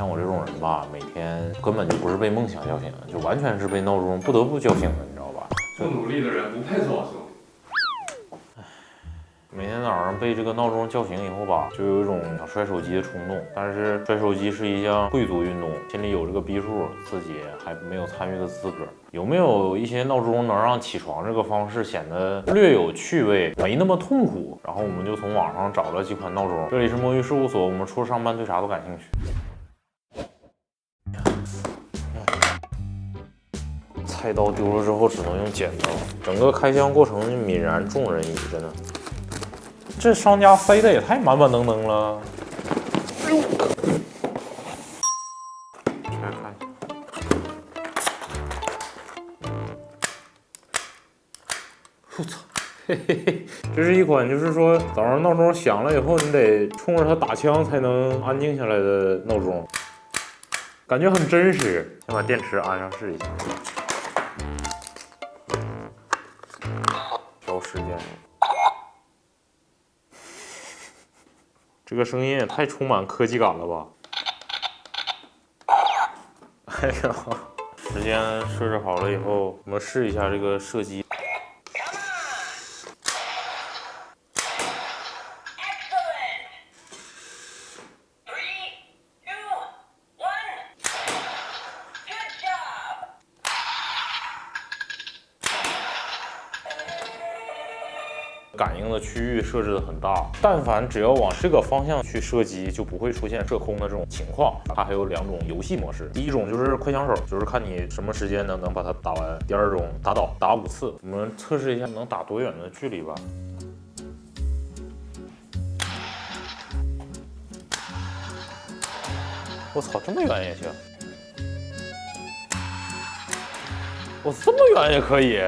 像我这种人吧，每天根本就不是被梦想叫醒的，就完全是被闹钟不得不叫醒的，你知道吧？不努力的人不配做好兄弟。每天早上被这个闹钟叫醒以后吧，就有一种想摔手机的冲动。但是摔手机是一项贵族运动，心里有这个逼数，自己还没有参与的资格。有没有一些闹钟能让起床这个方式显得略有趣味，没那么痛苦？然后我们就从网上找了几款闹钟。这里是摸鱼事务所，我们除了上班对啥都感兴趣。菜刀丢了之后只能用剪刀，整个开箱过程泯然众人矣，真的。这商家塞的也太满满登登了。拆开。我操！嘿嘿嘿，这是一款就是说早上闹钟响了以后，你得冲着它打枪才能安静下来的闹钟，感觉很真实。先把电池安上试一下。调时间。这个声音也太充满科技感了吧！哎呀，时间设置好了以后，我们试一下这个射击。感应的区域设置的很大，但凡只要往这个方向去射击，就不会出现射空的这种情况。它还有两种游戏模式，第一种就是快枪手，就是看你什么时间能把它打完；第二种打倒，打5次。我们测试一下能打多远的距离吧。我操，这么远也行！我这么远也可以。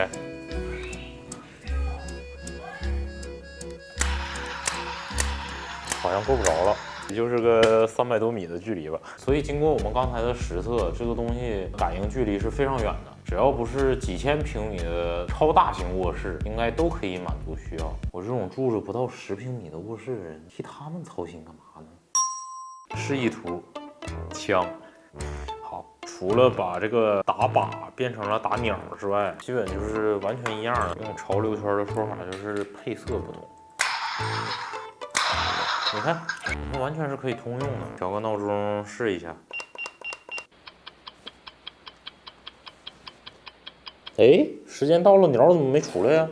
好像够不着了，也就是个300多米的距离吧。所以经过我们刚才的实测，这个东西感应距离是非常远的，只要不是几千平米的超大型卧室，应该都可以满足需要。我这种住着不到10平米的卧室的人，替他们操心干嘛呢？示意图，枪。好，除了把这个打靶变成了打鸟之外，基本就是完全一样的。用潮流圈的说法就是配色不同。你看，它完全是可以通用的。调个闹钟试一下。哎，时间到了，鸟怎么没出来呀？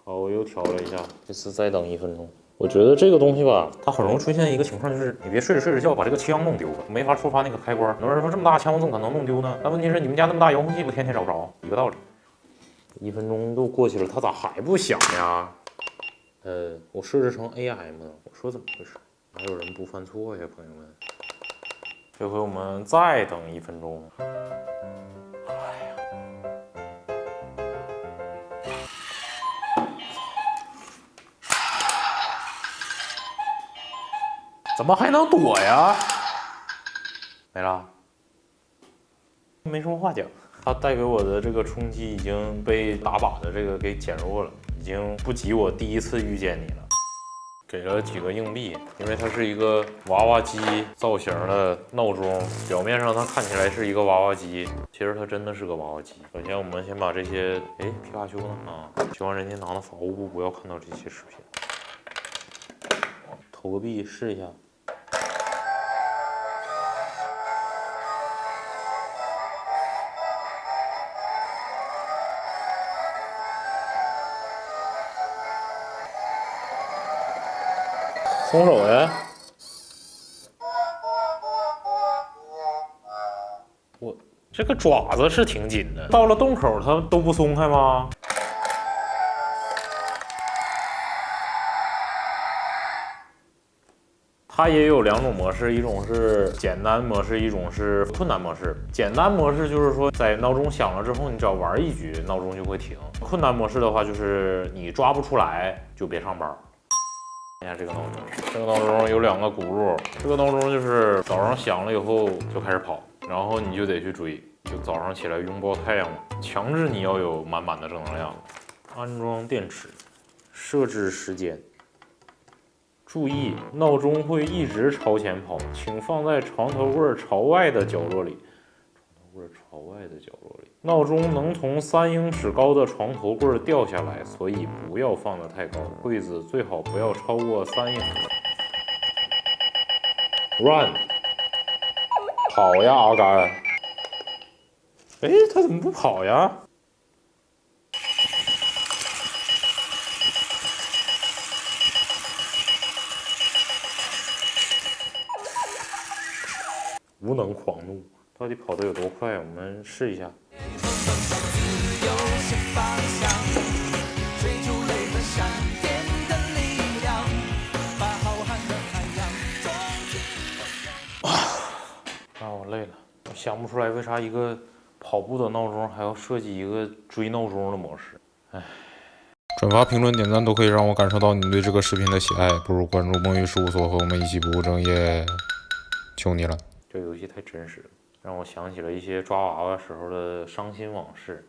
好，我又调了一下，这次再等1分钟。我觉得这个东西吧，它很容易出现一个情况，就是你别睡着睡着觉把这个枪弄丢了，没法触发那个开关。很多人说这么大枪我怎么可能弄丢呢？那问题是你们家那么大遥控器，不天天找不着，一个道理。1分钟都过去了，它咋还不响呀？我设置成 AM 了，我说怎么回事？哪有人不犯错呀，朋友们？这回我们再等1分钟。哎呀，怎么还能躲呀？没了，没什么话讲。它带给我的这个冲击已经被打靶的这个给减弱了，已经不及我第一次遇见你了。给了几个硬币，因为它是一个娃娃机造型的闹钟，表面上它看起来是一个娃娃机，其实它真的是个娃娃机。首先我们先把这些，皮卡丘呢？希望任天堂的法务部不要看到这些视频。投个币试一下。松手呀！我这个爪子是挺紧的，到了洞口它都不松开吗？它也有2种模式，一种是简单模式，一种是困难模式。简单模式就是说，在闹钟响了之后，你只要玩1局，闹钟就会停。困难模式的话，就是你抓不出来就别上班。看一下这个闹钟，这个闹钟有2个轱辘，这个闹钟就是早上响了以后就开始跑，然后你就得去追，就早上起来拥抱太阳，强制你要有满满的正能量。安装电池，设置时间，注意，闹钟会一直朝前跑，请放在床头柜朝外的角落里。床头柜朝外的角落里，闹钟能从3英尺高的床头柜掉下来，所以不要放得太高。柜子最好不要超过3英尺。Run， 跑呀，阿甘！哎，他怎么不跑呀？无能狂怒，到底跑得有多快？我们试一下。啊，我累了，我想不出来为啥一个跑步的闹钟还要设计一个追闹钟的模式。唉。转发、评论、点赞都可以让我感受到你对这个视频的喜爱，不如关注梦鱼事务所和我们一起不务正业，求你了。这个游戏太真实了，让我想起了一些抓娃娃时候的伤心往事。